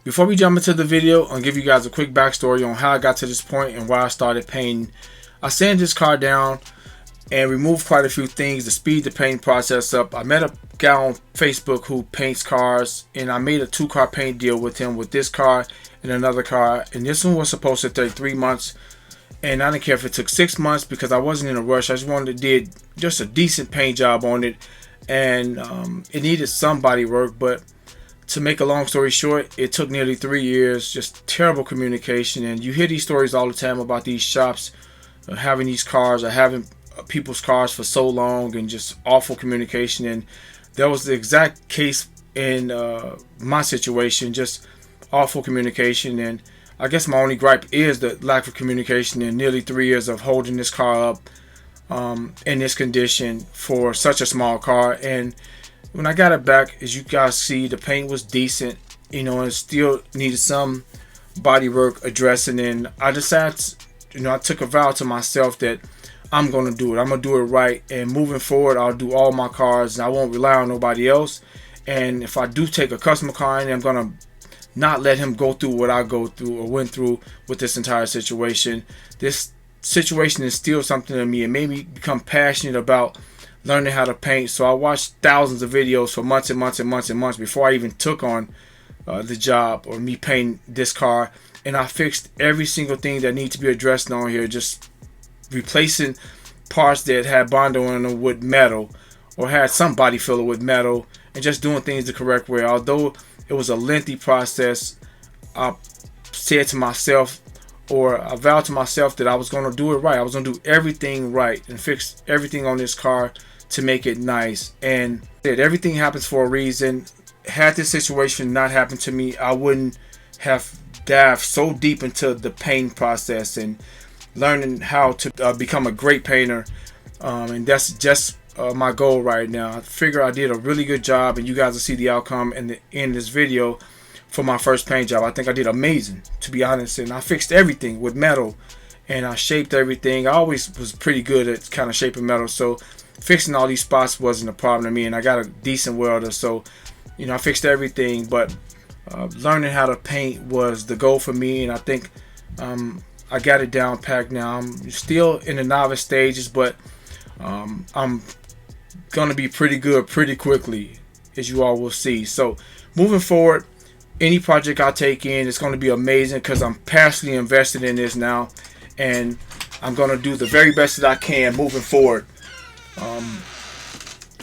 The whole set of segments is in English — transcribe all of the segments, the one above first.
Before we jump into the video, I'll give you guys a quick backstory on how I got to this point and why I started painting. I sanded this car down and removed quite a few things to speed the painting process up. I met a guy on Facebook who paints cars, and I made a 2-car paint deal with him with this car and another car. And this one was supposed to take 3 months, and I didn't care if it took 6 months because I wasn't in a rush. I just wanted to do just a decent paint job on it, and it needed some body work. But to make a long story short, it took nearly 3 years, just terrible communication. And you hear these stories all the time about these shops having these cars or having people's cars for so long, and just awful communication. And that was the exact case in my situation, just awful communication. And I guess my only gripe is the lack of communication in nearly 3 years of holding this car up in this condition for such a small car. And when I got it back, as you guys see, the paint was decent, you know, and still needed some body work addressing. And I decided, you know, I took a vow to myself that I'm going to do it. I'm going to do it right. And moving forward, I'll do all my cars, and I won't rely on nobody else. And if I do take a customer car in, I'm going to not let him go through what I go through or went through with this entire situation. This situation is still something to me. It made me become passionate about learning how to paint. So I watched thousands of videos for months and months and months and months before I even took on the job or me painting this car. And I fixed every single thing that needs to be addressed on here, just replacing parts that had Bondo in them with metal or had some body filler with metal, and just doing things the correct way. Although it was a lengthy process, I said to myself, or I vowed to myself, that I was going to do it right. I was going to do everything right and fix everything on this car to make it nice. And everything happens for a reason. Had this situation not happened to me, I wouldn't have dived so deep into the painting process and learning how to become a great painter. And that's just my goal right now. I figure I did a really good job, and you guys will see the outcome in the end of this video for my first paint job. I think I did amazing, to be honest. And I fixed everything with metal, and I shaped everything. I always was pretty good at kind of shaping metal, so fixing all these spots wasn't a problem to me. And I got a decent welder, so you know, I fixed everything. But learning how to paint was the goal for me, and I think I got it down packed now. I'm still in the novice stages, but I'm gonna be pretty good pretty quickly, as you all will see. So moving forward, any project I take in, it's going to be amazing because I'm passionately invested in this now, and I'm going to do the very best that I can moving forward.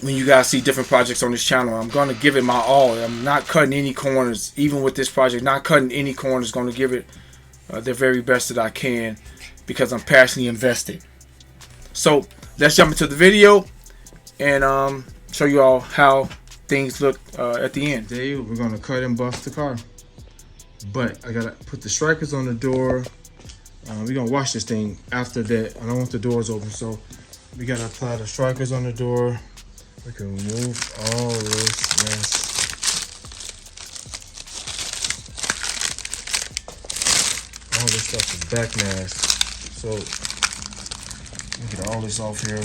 When you guys see different projects on this channel, I'm going to give it my all. I'm not cutting any corners. Even with this project, not cutting any corners, going to give it the very best that I can because I'm passionately invested. So let's jump into the video and show you all how things look at the end. Today we're gonna cut and buff the car, but I gotta put the strikers on the door. We're gonna wash this thing after that. I don't want the doors open, so we gotta apply the strikers on the door. We can remove all this mess. All this stuff is back mask, so let me get all this off here.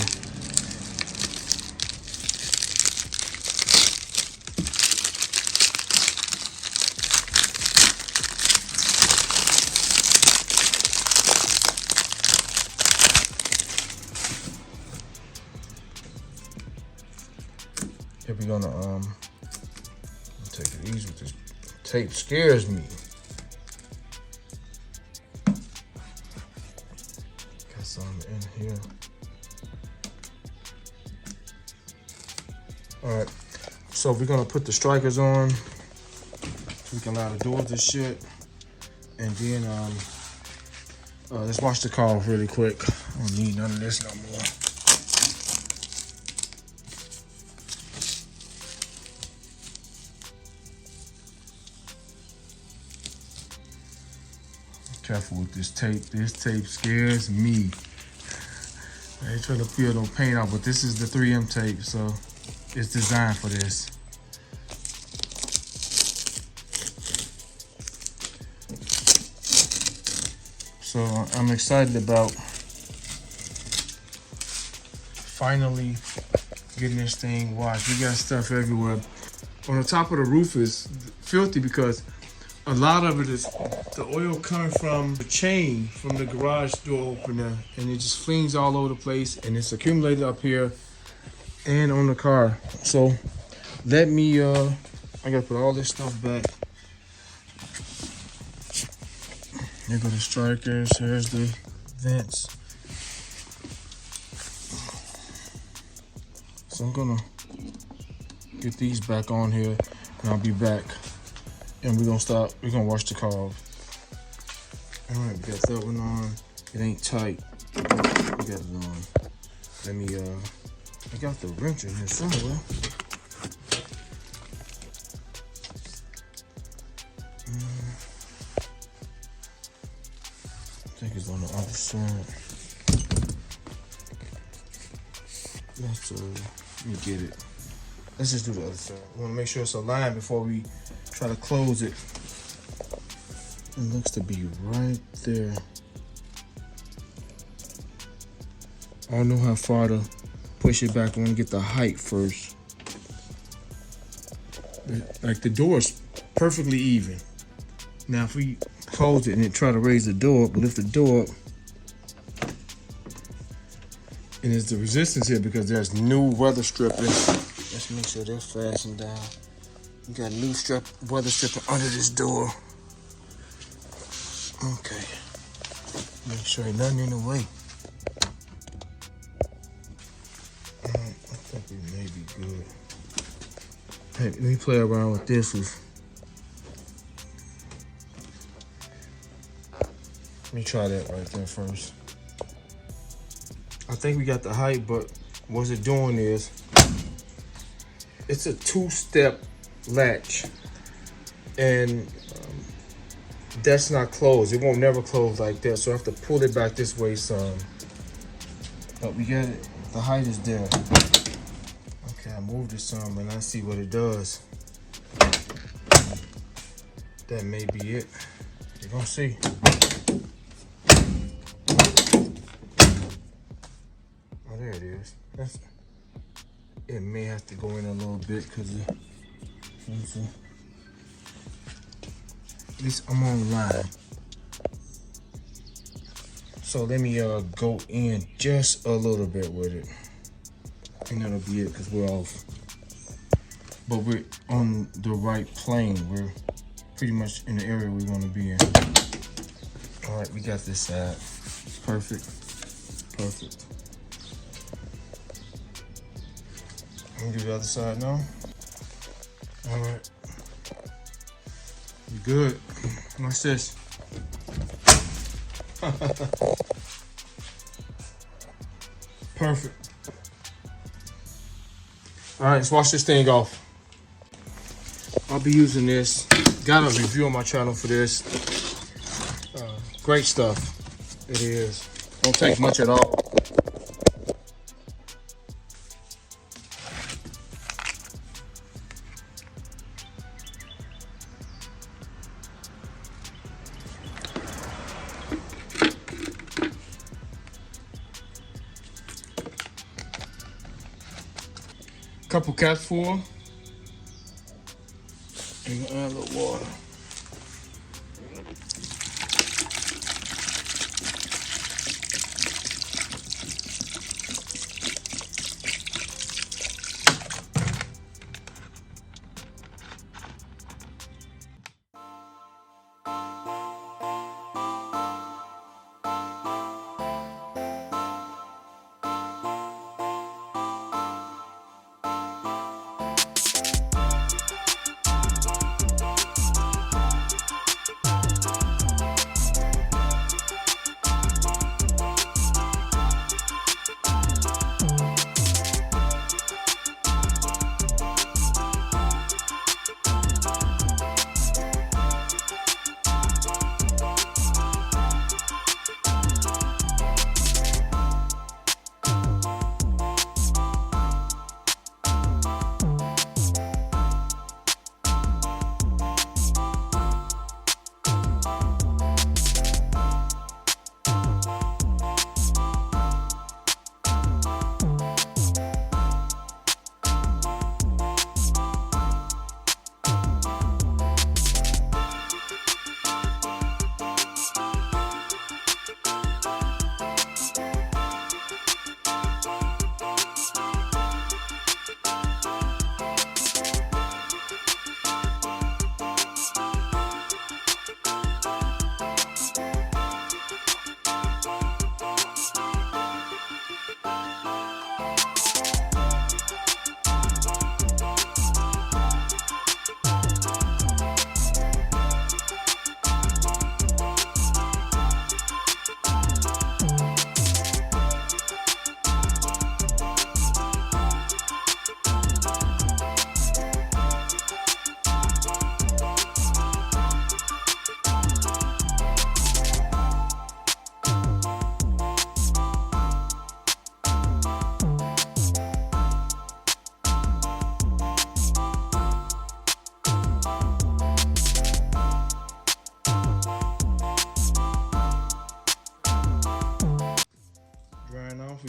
Here we're gonna take it easy with this tape. Scares me. Got some in here. All right, so we're gonna put the strikers on so we can allow the doors to shut, and then let's wash the car off really quick. I don't need none of this no more. Careful with this tape. This tape scares me. I ain't trying to peel no paint out, but this is the 3M tape, so it's designed for this. So I'm excited about finally getting this thing washed. We got stuff everywhere. On the top of the roof is filthy because A lot of it is the oil coming from the chain from the garage door opener, and it just flings all over the place, and it's accumulated up here and on the car. So let me I gotta put all this stuff back. There go the strikers. Here's the vents. So I'm gonna get these back on here, and I'll be back. And we're gonna wash the car off. All right, we got that one on. It ain't tight. We got it on. Let me, I got the wrench in here somewhere. I think it's on the other side. Let me get it. Let's just do the other side. We wanna make sure it's aligned before we try to close it. It looks to be right there. I don't know how far to push it back. I want to get the height first. Like the door is perfectly even. Now if we close it and then try to raise the door up, lift the door up, and there's the resistance here because there's new weather stripping. Let's make sure they're fastened down. We got a new weather stripper under this door. Okay. Make sure ain't nothing in the way. I think we may be good. Hey, let me play around with this. Let me try that right there first. I think we got the height, but what it's doing is, it's a two-step latch, and that's not closed. It won't never close like that, so I have to pull it back this way some. But we got it. The height is there. Okay, I moved it some, and I see what it does. That may be it. You're gonna see. Oh, there it is. It may have to go in a little bit because at least I'm on line. So let me go in just a little bit with it. And that'll be it because we're off. But we're on the right plane. We're pretty much in the area we want to be in. All right, we got this side. Perfect. Perfect. I'm gonna do the other side now. All right. You good? Watch this. Perfect. All right, let's wash this thing off. I'll be using this. Got a review on my channel for this. Great stuff. It is. Don't take much at all. Couple caps full. And add a little water.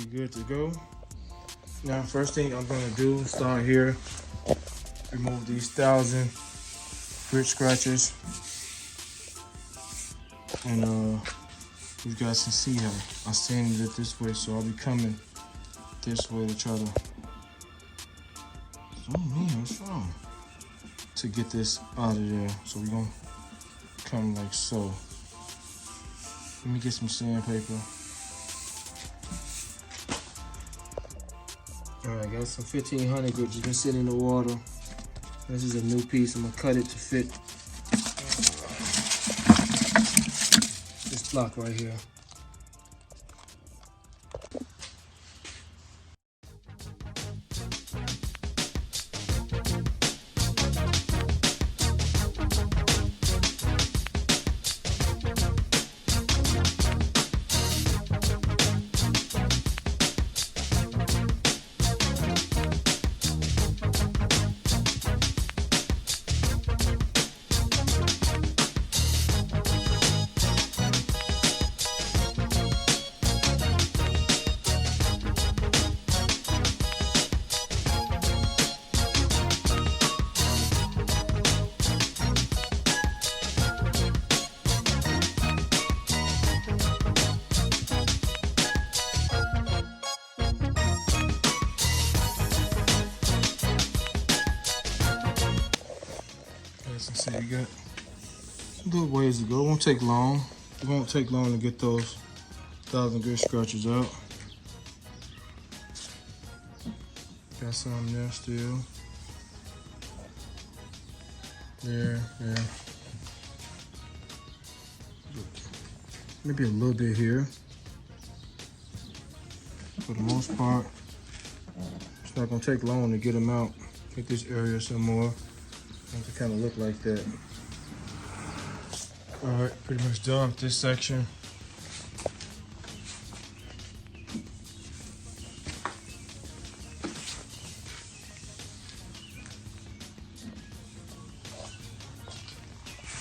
good to go. Now, first thing I'm gonna do, start here, remove these 1,000 grit scratches, and you guys can see how I sanded it this way, so I'll be coming this way to try to. Oh man, what's wrong? To get this out of there, so we're gonna come like so. Let me get some sandpaper. Alright, got some 1500 grit. You can sit in the water. This is a new piece. I'm gonna cut it to fit this block right here. So you got some good ways to go. It won't take long. It won't take long to get those 1,000 grit scratches out. Got some there still. There. Maybe a little bit here. For the most part, it's not gonna take long to get them out. Get this area some more. To kind of look like that. All right, pretty much done with this section.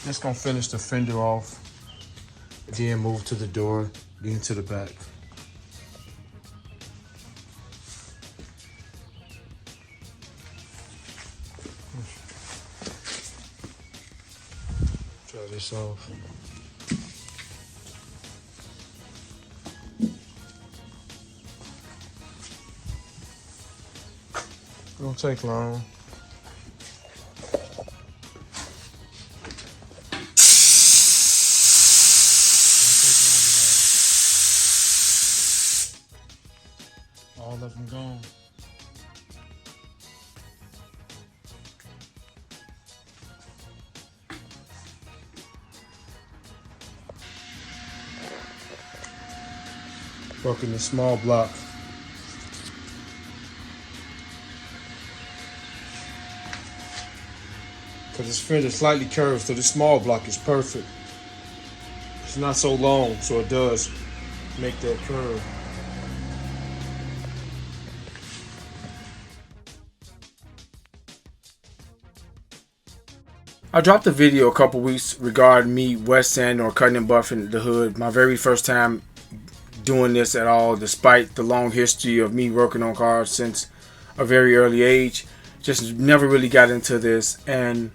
Just gonna finish the fender off, then move to the door, then to the back. Try this off. Don't take long. All of them gone. Working the small block. Because this fender is slightly curved, so this small block is perfect. It's not so long, so it does make that curve. I dropped a video a couple weeks regarding me wet sanding or cutting and buffing the hood. My very first time doing this at all, despite the long history of me working on cars since a very early age. Just never really got into this, and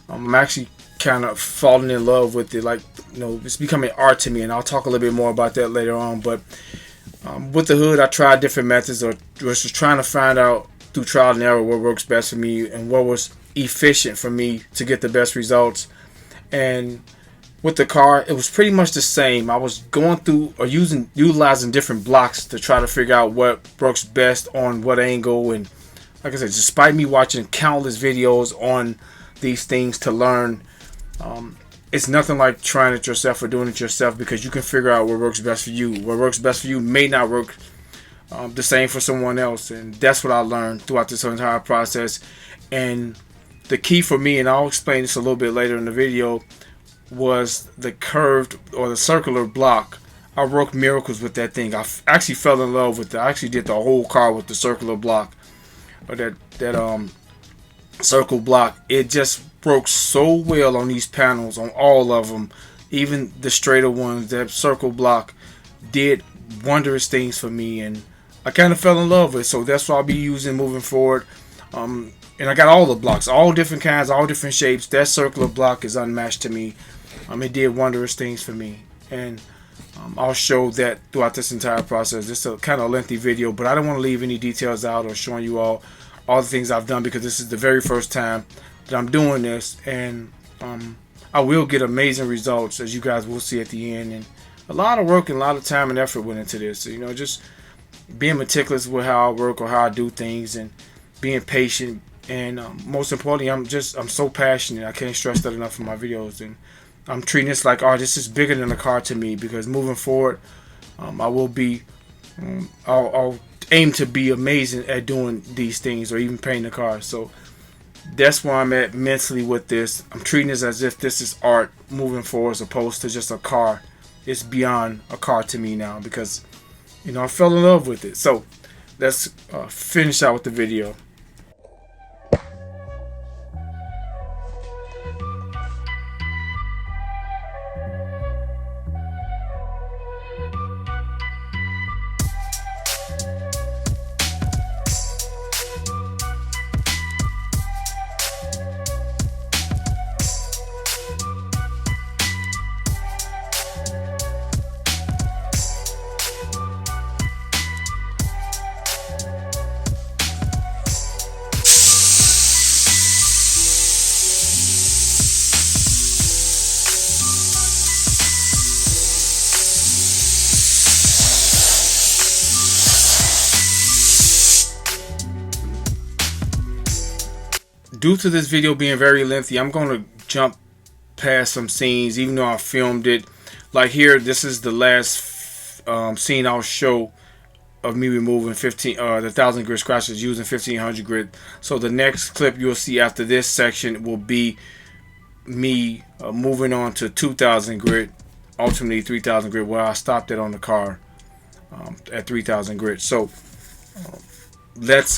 I'm actually kind of falling in love with it. Like, you know, it's becoming art to me, and I'll talk a little bit more about that later on. But with the hood, I tried different methods, or was just trying to find out through trial and error what works best for me and what was efficient for me to get the best results. And with the car, it was pretty much the same. I was going through or utilizing different blocks to try to figure out what works best on what angle. And like I said, despite me watching countless videos on these things to learn, it's nothing like trying it yourself or doing it yourself, because you can figure out what works best for you. What works best for you may not work the same for someone else, and that's what I learned throughout this entire process. And the key for me, and I'll explain this a little bit later in the video, was the curved or the circular block. I worked miracles with that thing. I actually fell in love with it. I actually did the whole car with the circular block, or that circle block. It just broke so well on these panels, on all of them, even the straighter ones. That circle block did wondrous things for me, and I kind of fell in love with. So that's what I'll be using moving forward. And I got all the blocks, all different kinds, all different shapes. That circular block is unmatched to me. It did wondrous things for me, and I'll show that throughout this entire process. It's a kind of lengthy video, but I don't want to leave any details out or showing you all the things I've done, because this is the very first time that I'm doing this, and I will get amazing results, as you guys will see at the end. And a lot of work and a lot of time and effort went into this. So, you know, just being meticulous with how I work or how I do things, and being patient, and most importantly, I'm so passionate. I can't stress that enough in my videos, and I'm treating this like, oh, this is bigger than a car to me, because moving forward, I will be, I'll aim to be amazing at doing these things, or even painting a car. So that's where I'm at mentally with this. I'm treating this as if this is art moving forward, as opposed to just a car. It's beyond a car to me now, because, you know, I fell in love with it. So let's finish out with the video. Due to this video being very lengthy, I'm going to jump past some scenes, even though I filmed it. Like here, this is the last scene I'll show of me removing the 1,000 grit scratches using 1,500 grit. So the next clip you'll see after this section will be me moving on to 2,000 grit, ultimately 3,000 grit, where I stopped it on the car at 3,000 grit. So let's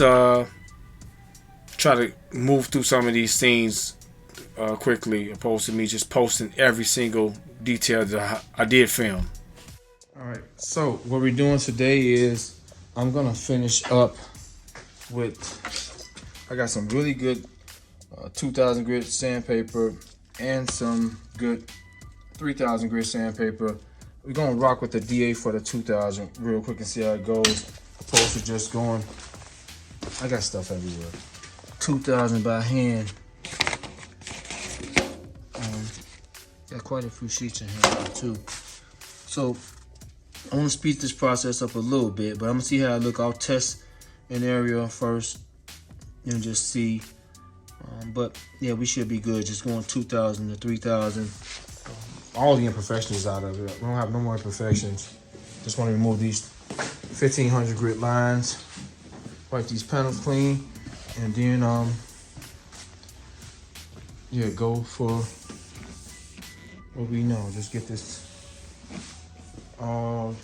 try to move through some of these scenes quickly, opposed to me just posting every single detail that I did film. Alright, so what we're doing today is I'm gonna finish up with, I got some really good 2,000 grit sandpaper and some good 3,000 grit sandpaper. We're gonna rock with the DA for the 2,000 real quick and see how it goes, opposed to just going, I got stuff everywhere, 2,000 by hand. Got quite a few sheets in here too. So I want to speed this process up a little bit, but I'm gonna see how I look. I'll test an area first and just see. But yeah, we should be good. Just going 2,000 to 3,000. All the imperfections out of it. We don't have no more imperfections. Just want to remove these 1,500 grit lines. Wipe these panels clean, and then yeah, go for what we know. Just get this all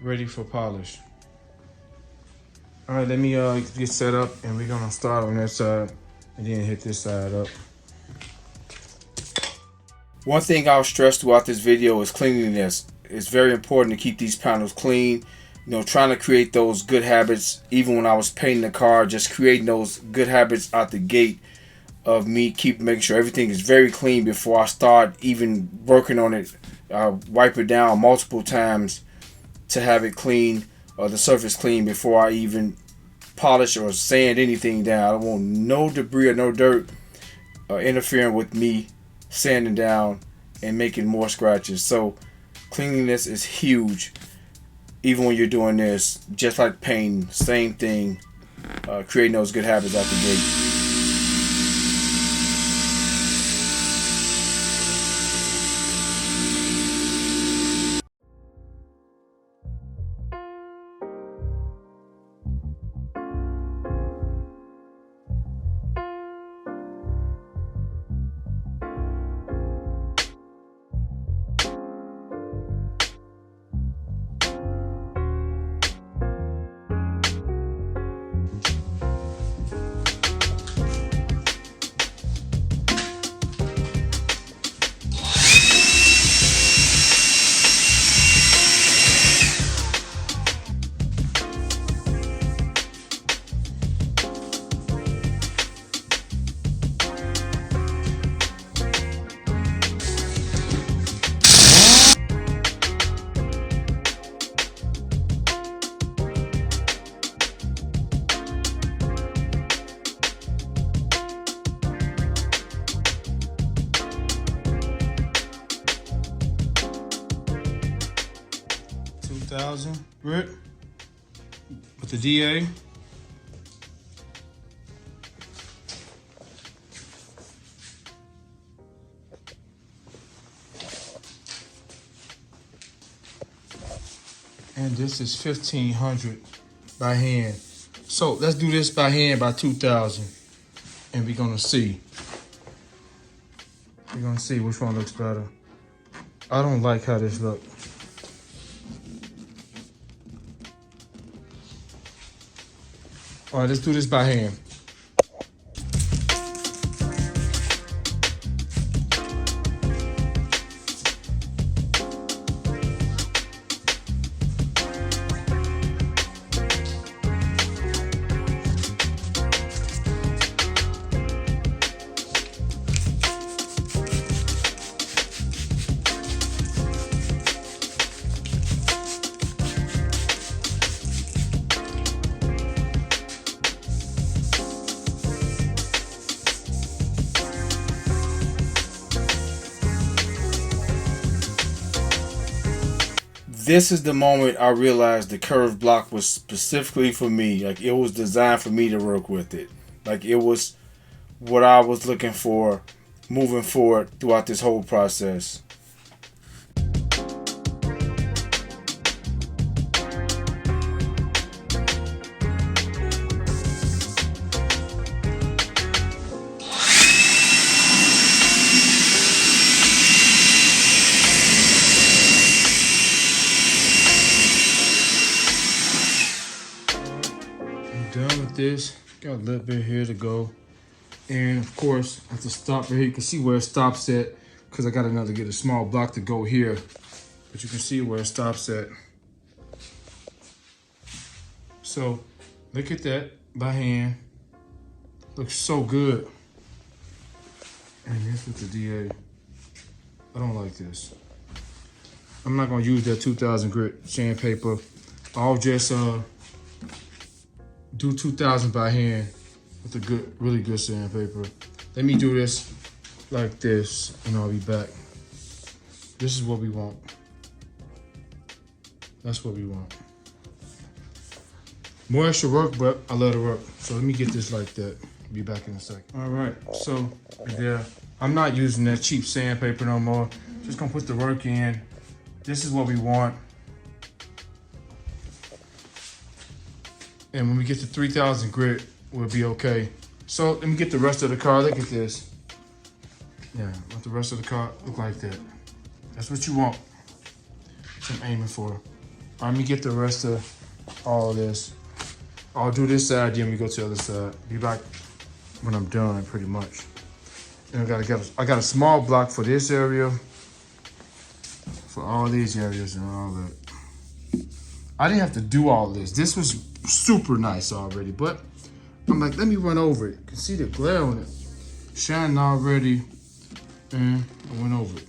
ready for polish. All right, let me get set up, and we're gonna start on that side and then hit this side up. One thing I'll stress throughout this video is cleanliness. It's very important to keep these panels clean. You know, trying to create those good habits. Even when I was painting the car, just creating those good habits out the gate of me making sure everything is very clean before I start even working on it. I wipe it down multiple times to have it clean, or the surface clean, before I even polish or sand anything down. I don't want no debris or no dirt interfering with me sanding down and making more scratches. So cleanliness is huge, even when you're doing this. Just like painting, same thing, creating those good habits out the gate. 2000 grit with the DA. And this is 1500 by hand. So let's do this by hand by 2000. And we're gonna see. We're gonna see which one looks better. I don't like how this looks. All right, let's do this by hand. This is the moment I realized the curved block was specifically for me. Like, it was designed for me to work with it. Like, it was what I was looking for moving forward throughout this whole process. Done with this. Got a little bit here to go. And of course, at the stop right here, you can see where it stops at, because I got another get a small block to go here. But you can see where it stops at. So look at that by hand. Looks so good. And this with the DA. I don't like this. I'm not gonna use that 2000 grit sandpaper. I'll just do 2000 by hand with a good, really good sandpaper. Let me do this like this, and I'll be back. This is what we want. That's what we want. More extra work, but I let it work. So let me get this like that. Be back in a second. All right, so yeah, I'm not using that cheap sandpaper no more. Just gonna put the work in. This is what we want. And when we get to 3000 grit, we'll be okay. So let me get the rest of the car. Look at this. Yeah, let the rest of the car look like that. That's what you want. That's what I'm aiming for. All right, let me get the rest of all of this. I'll do this side, then we go to the other side. Be back when I'm done, pretty much. And I got a small block for this area, for all these areas and all that. I didn't have to do all this. This was super nice already, but I'm like, let me run over it. You can see the glare on it. Shining already, and I went over it.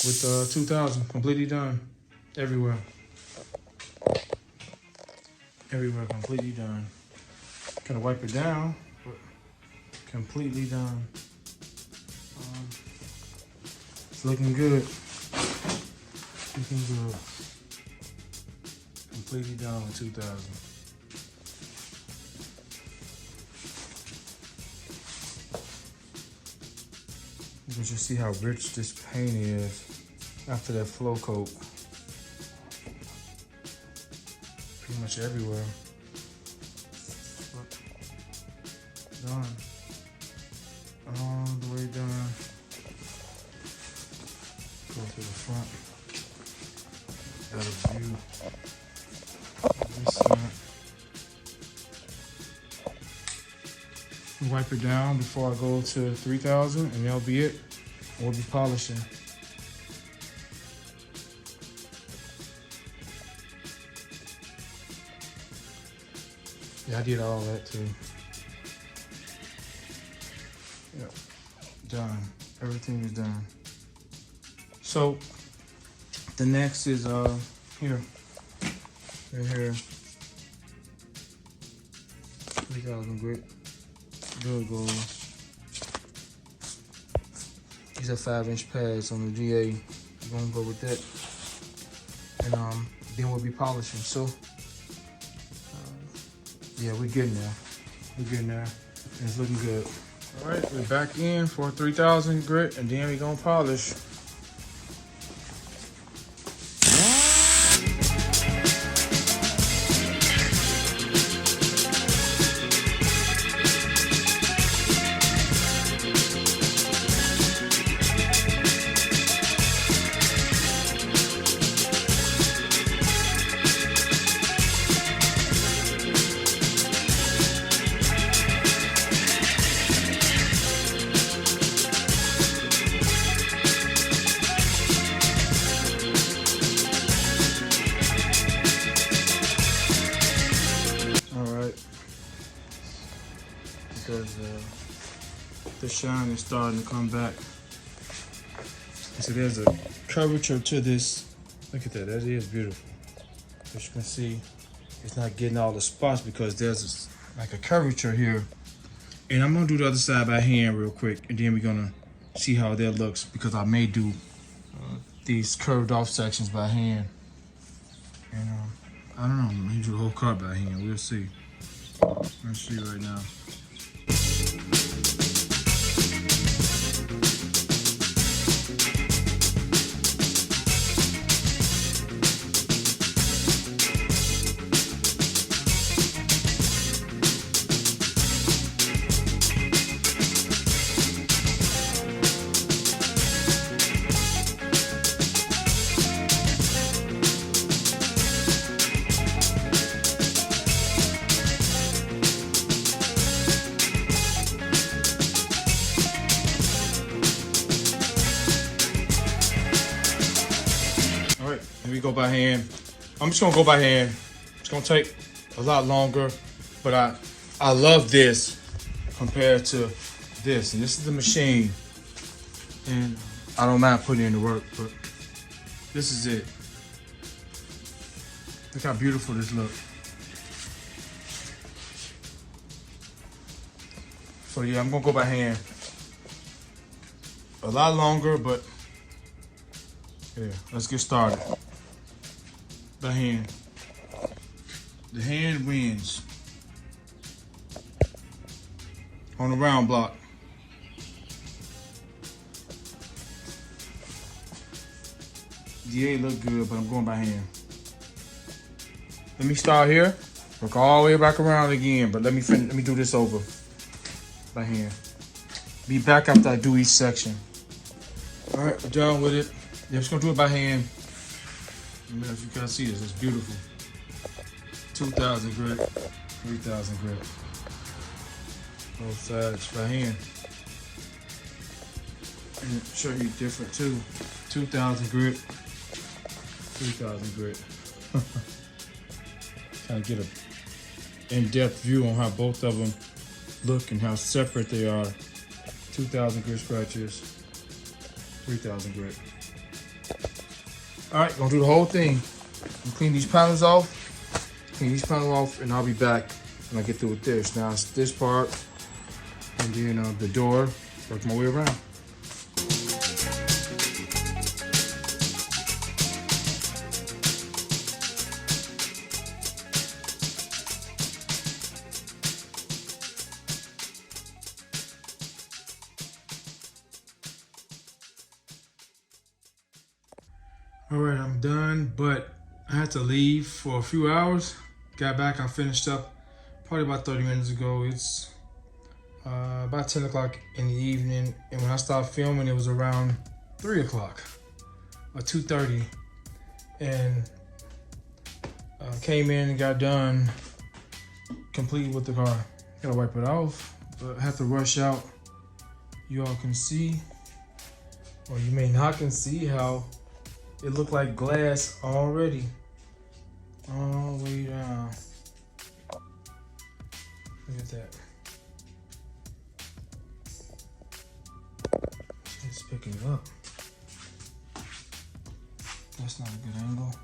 with 2000 completely done everywhere. Everywhere completely done. Gonna wipe it down, but completely done. It's looking good. Looking good. Completely done with 2000. You can just see how rich this paint is after that flow coat. Pretty much everywhere. Done. All the way done. Go to the front. Got a view of this side. Wipe it down before I go to 3000 and that'll be it. We'll be polishing. Yeah, I did all that too. Yep, done. Everything is done. So the next is here. Right here. 3000 grit. Good goes. These are 5-inch pads on the GA. We're gonna go with that. And then we'll be polishing. So yeah, we're getting there. We're getting there. And it's looking good. All right, we're back in for 3000 grit, and then we're gonna polish. Because the shine is starting to come back. So there's a curvature to this. Look at that, that is beautiful. As you can see, it's not getting all the spots because there's like a curvature here. And I'm gonna do the other side by hand real quick, and then we're gonna see how that looks, because I may do these curved off sections by hand. And I don't know, I may do the whole car by hand, we'll see. Let's see right now. Here we go by hand. I'm just gonna go by hand. It's gonna take a lot longer, but I love this compared to this. And this is the machine. And I don't mind putting in the work, but this is it. Look how beautiful this looks. So yeah, I'm gonna go by hand. A lot longer, but yeah, let's get started. By hand. The hand wins. On the round block. DA look good, but I'm going by hand. Let me start here. Work all the way back around again, but let me do this over by hand. Be back after I do each section. All right, we're done with it. Yeah, just gonna do it by hand. Let me know if you guys see this. It's beautiful. 2000 grit, 3000 grit. Both sides by hand. And show you different too. 2000 grit, 3000 grit. Trying to get a in-depth view on how both of them look and how separate they are. 2000 grit scratches, 3000 grit. All right, gonna do the whole thing. Clean these panels off. Clean these panels off, and I'll be back when I get through with this. Now it's this part, and then the door. Work my way around. All right, I'm done, but I had to leave for a few hours. Got back, I finished up probably about 30 minutes ago. It's about 10 o'clock in the evening, and when I started filming, it was around 3 o'clock or 2:30, and came in and got done complete with the car. Gotta wipe it off, but I had to rush out. You all can see, or you may not can see how it looked like glass already. All the way down. Look at that. It's picking up. That's not a good angle.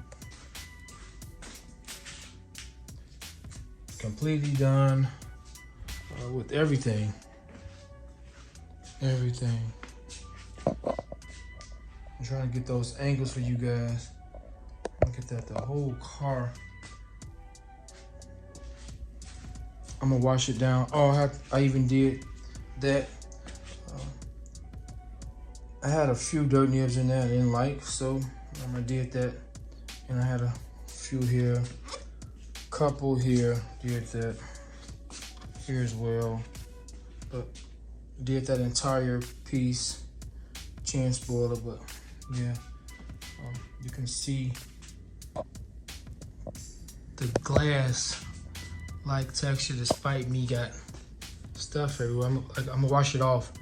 Completely done with everything. Everything. I'm trying to get those angles for you guys. Look at that, the whole car. I'm gonna wash it down. Oh, I even did that. I had a few dirt nibs in there I didn't like, so I did that. And I had a few here, couple here, did that here as well. But did that entire piece, chin spoiler, but yeah, you can see the glass like texture despite me got stuff everywhere. I'm gonna wash it off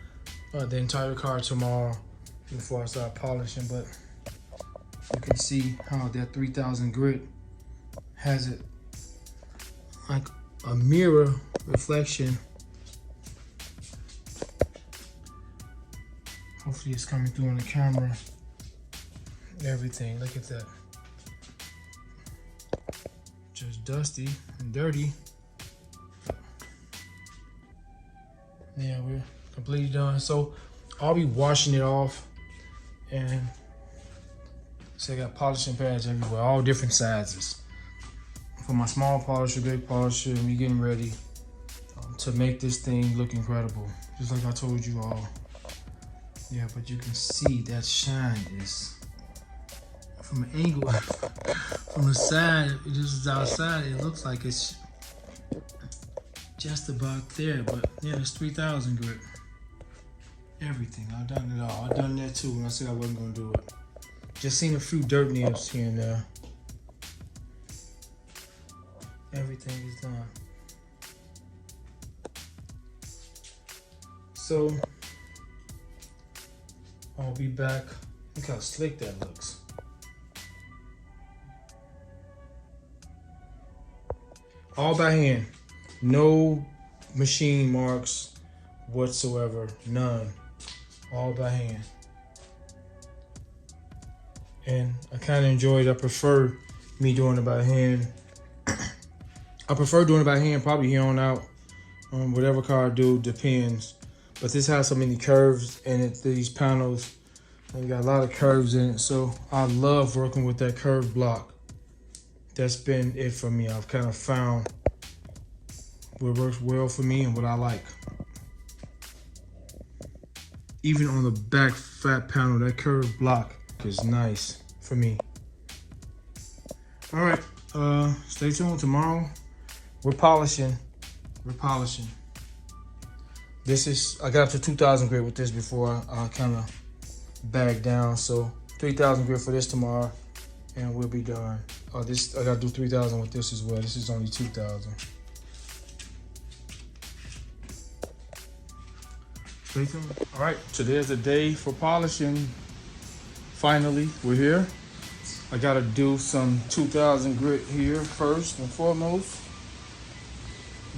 the entire car tomorrow before I start polishing, but you can see how that 3000 grit has it like a mirror reflection. Hopefully it's coming through on the camera. Everything, look at that. Just dusty and dirty. Yeah, we're completely done. So I'll be washing it off, and so I got polishing pads everywhere, all different sizes. For my small polisher, big polisher, and we getting ready to make this thing look incredible. Just like I told you all. Yeah, but you can see that shine is from an angle, from the side, this is outside, it looks like it's just about there, but yeah, it's 3000 grit. Everything, I've done it all. I've done that too when I said I wasn't gonna do it. Just seen a few dirt nibs here and there. Everything is done. So, I'll be back. Look how slick that looks. All by hand. No machine marks whatsoever. None. All by hand. And I kind of enjoyed it. I prefer me doing it by hand. I prefer doing it by hand probably here on out. Whatever car I do, depends. But this has so many curves in it, these panels. And got a lot of curves in it. So I love working with that curved block. That's been it for me. I've kind of found what works well for me and what I like. Even on the back fat panel, that curved block is nice for me. All right, stay tuned. Tomorrow we're polishing. This is, I got up to 2000 grit with this before I kind of bagged down. So 3000 grit for this tomorrow, and we'll be done. This, I gotta do 3000 with this as well. This is only 2000. Stay tuned. All right, today's the day for polishing. Finally, we're here. I gotta do some 2000 grit here first and foremost.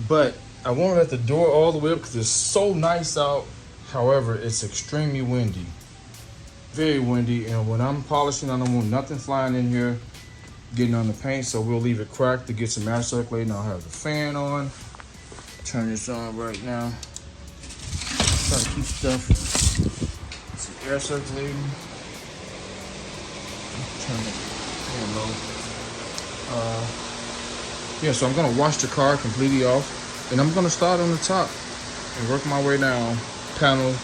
But I won't let the door all the way up because it's so nice out. However, it's extremely windy. very windy, and when I'm polishing, I don't want nothing flying in here, getting on the paint. So we'll leave it cracked to get some air circulating. I'll have the fan on. Turn this on right now. Try to keep stuff, some air circulating. Turn it low. Yeah, so I'm gonna wash the car completely off, and I'm gonna start on the top and work my way down, panel,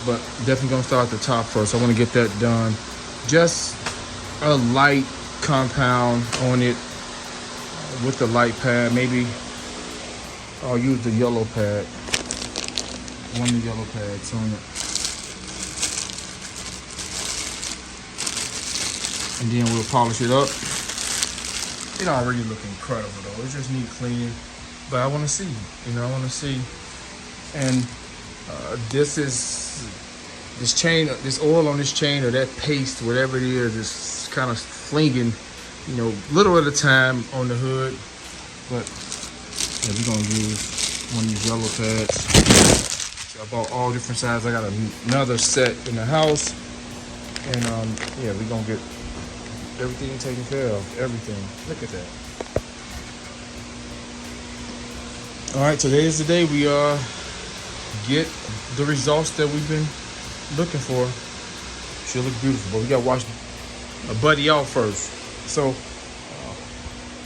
but definitely gonna start at the top first. I want to get that done. Just a light compound on it with the light pad. Maybe I'll use the yellow pad, one of the yellow pads on it, and then we'll polish it up. It already look incredible though. It just needs cleaning, but I want to see. I want to see. And this chain, this oil on this chain, or that paste, whatever it is kind of flinging, little at a time on the hood. But yeah, we're gonna use one of these yellow pads. So I bought all different sizes. I got another set in the house, and yeah, we're gonna get everything taken care of. Everything. Look at that. All right, today is the day we get the results that we've been looking for. Should look beautiful, but we gotta wash a buddy out first. So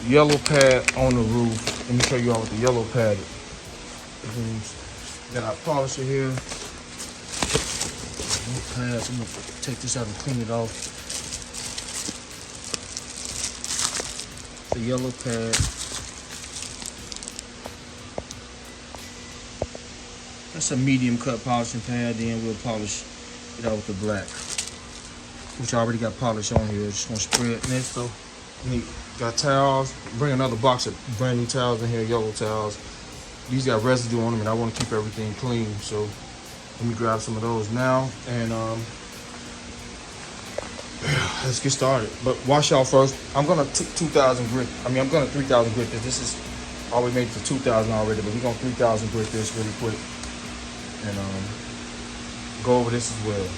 yellow pad on the roof. Let me show you all what the yellow pad is. Then I polish it here. Pads. I'm gonna take this out and clean it off. The yellow pad. That's a medium cut polishing pad. Then we'll polish it out with the black, which I already got polish on here. Just gonna spray it next though. Got towels. Bring another box of brand new towels in here, yellow towels. These got residue on them, and I want to keep everything clean. So let me grab some of those now, and let's get started. But wash out first. I'm gonna 2,000 grit. I'm gonna 3,000 grit this. This is all we made for 2,000 already, but we're gonna 3,000 grit this really quick, and go over this as well.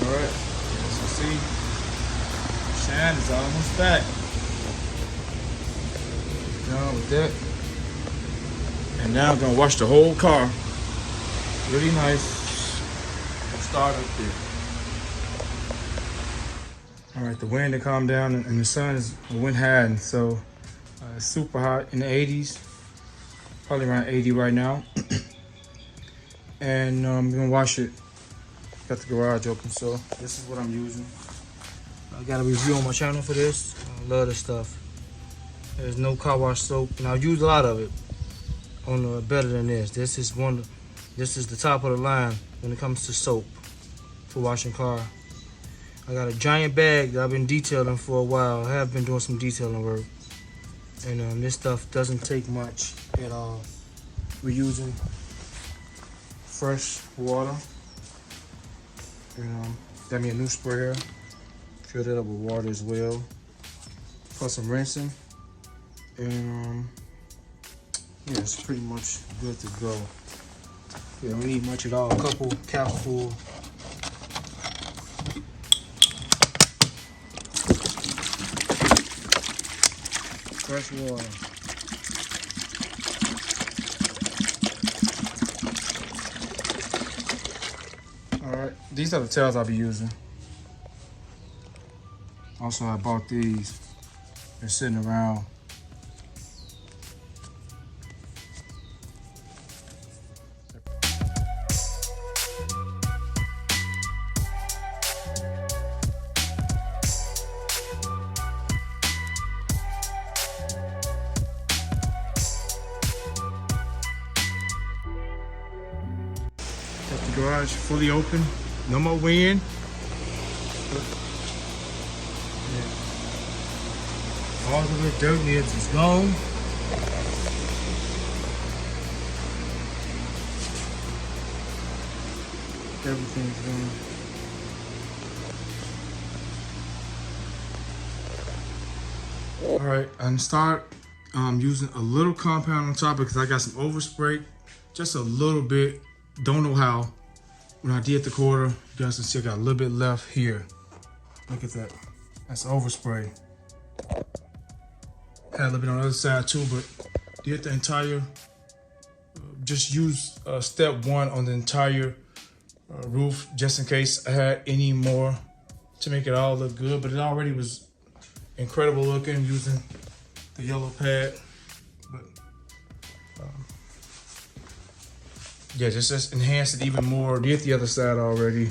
All right, as you see, shine is almost back. Done with that, and now I'm gonna wash the whole car really nice. Start up there. All right, the wind to calm down, and the sun is went high, and so it's super hot in the 80s, probably around 80 right now. And I'm gonna wash it. Got the garage open, so this is what I'm using. I got a review on my channel for this. I love this stuff. There's no car wash soap, and I've used a lot of it on better than this. This is the top of the line when it comes to soap for washing car. I got a giant bag that I've been detailing for a while. I have been doing some detailing work, and this stuff doesn't take much at all. We're using fresh water, and got me a new sprayer. Fill that up with water as well. Plus some rinsing. And yeah, it's pretty much good to go. We don't need much at all. A couple capfuls. Fresh water. All right, these are the towels I'll be using. Also, I bought these. They're sitting around. Got the garage fully open. No more wind. All the little dirt nibs is gone. Everything's gone. All right, I'm start using a little compound on top because I got some overspray, just a little bit. Don't know how. When I did the quarter, you guys can see I got a little bit left here. Look at that. That's overspray. Had a little bit on the other side too, but did the entire. Just use step one on the entire roof, just in case I had any more to make it all look good. But it already was incredible looking using the yellow pad. But yeah, just enhance it even more. Did the other side already.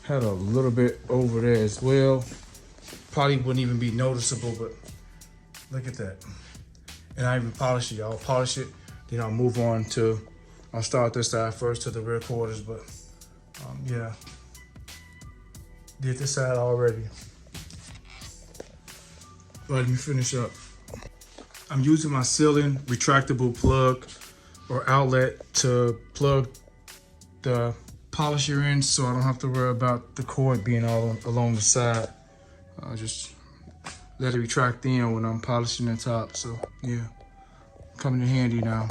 Had a little bit over there as well. Probably wouldn't even be noticeable, but look at that. And I even polish it. I'll polish it, then I'll move on to, I'll start this side first to the rear quarters, but yeah. Did this side already. Let me finish up. I'm using my ceiling retractable plug or outlet to plug the polisher in so I don't have to worry about the cord being all along the side. I'll just let it retract in when I'm polishing the top. So yeah, coming in handy now.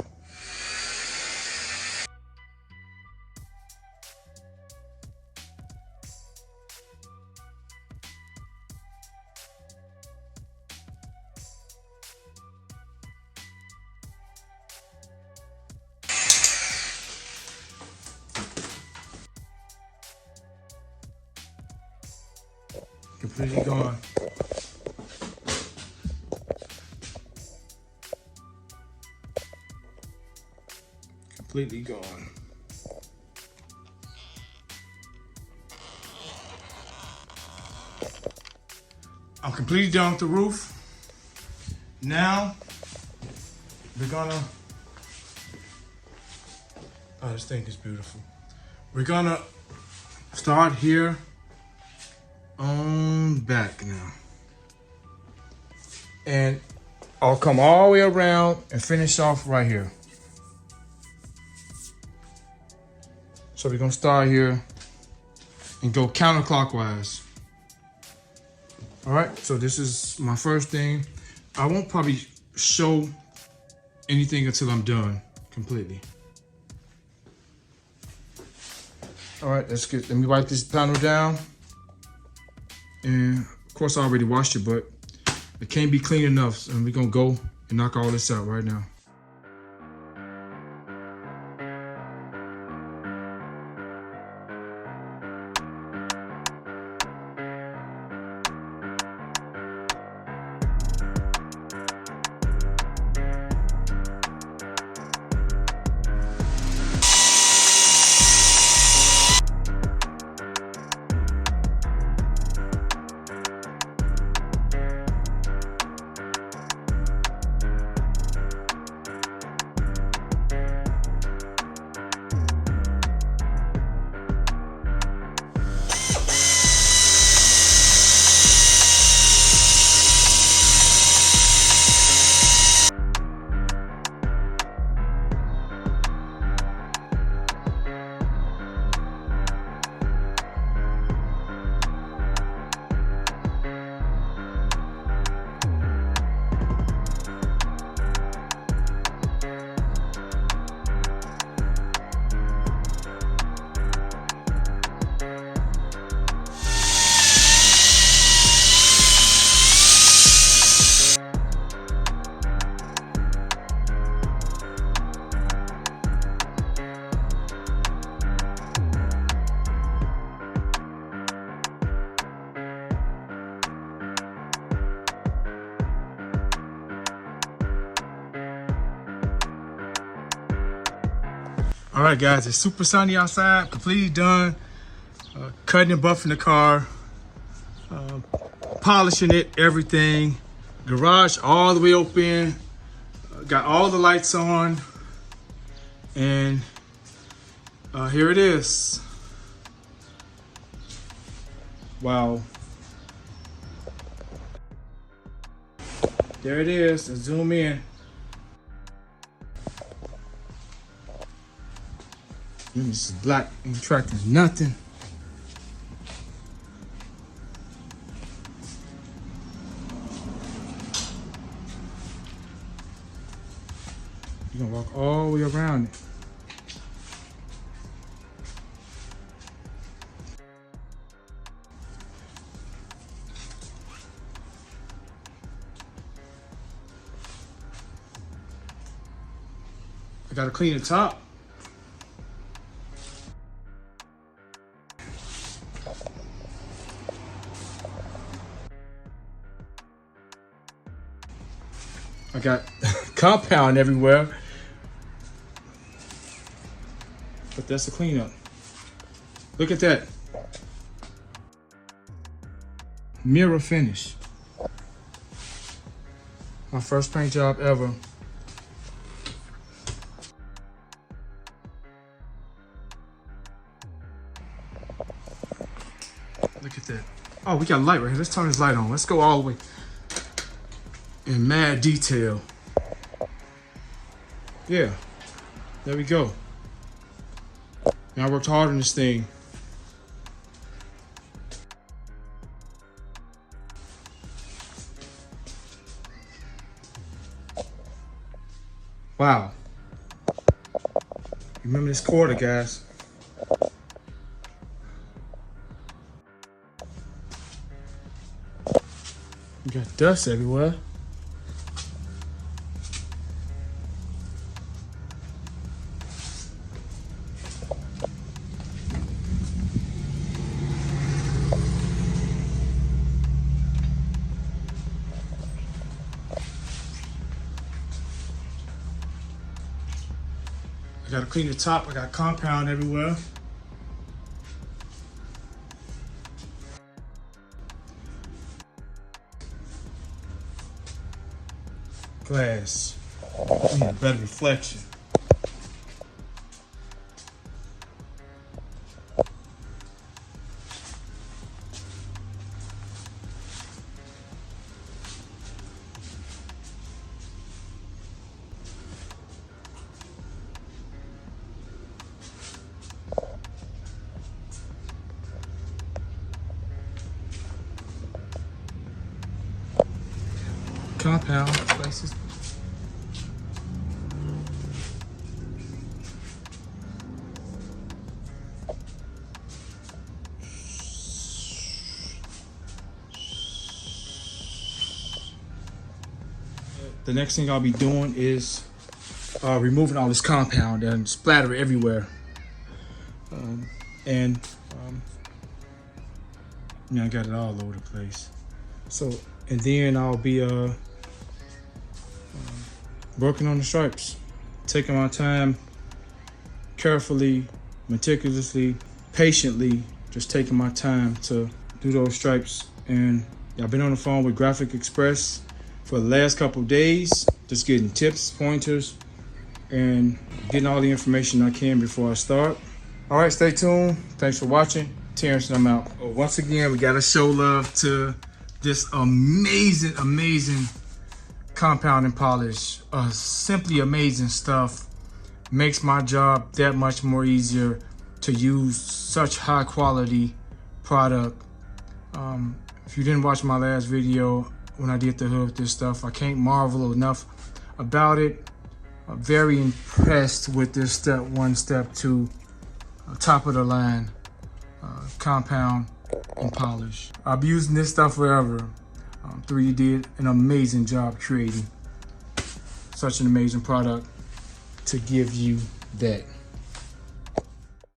Completely gone. Completely gone. I'm completely done with the roof. Now we're gonna, oh, this thing is beautiful. We're gonna start here on back now. And I'll come all the way around and finish off right here. So we're gonna start here and go counterclockwise. All right, so this is my first thing. I won't probably show anything until I'm done completely. All right, let me wipe this panel down. And of course I already washed it, but it can't be clean enough. And we're gonna go and knock all this out right now. All right, guys, it's super sunny outside, completely done. Cutting and buffing the car, polishing it, everything. Garage all the way open, got all the lights on, and here it is. Wow. There it is, let's zoom in. This is black, ain't attracting nothing. You're gonna walk all the way around it. I gotta clean the top. I got compound everywhere. But that's the cleanup. Look at that. Mirror finish. My first paint job ever. Look at that. Oh, we got light right here. Let's turn this light on. Let's go all the way. In mad detail. Yeah, there we go. Now I worked hard on this thing. Wow. Remember this quarter, guys. You got dust everywhere. I gotta clean the top. I got compound everywhere. Glass. We need better reflection. Compound places. The next thing I'll be doing is removing all this compound and splatter everywhere. I got it all over the place. So, and then I'll be working on the stripes, taking my time, carefully, meticulously, patiently, just taking my time to do those stripes. And I've been on the phone with Graphic Express for the last couple of days, just getting tips, pointers, and getting all the information I can before I start. All right, stay tuned. Thanks for watching. Terrence, and I'm out. Once again, we gotta show love to this amazing, amazing compound and polish. Simply amazing stuff. Makes my job that much more easier to use such high quality product. If you didn't watch my last video when I did the hood with this stuff, I can't marvel enough about it. I'm very impressed with this step 1, step 2, top of the line compound and polish. I'll be using this stuff forever. 3D did an amazing job creating such an amazing product to give you that.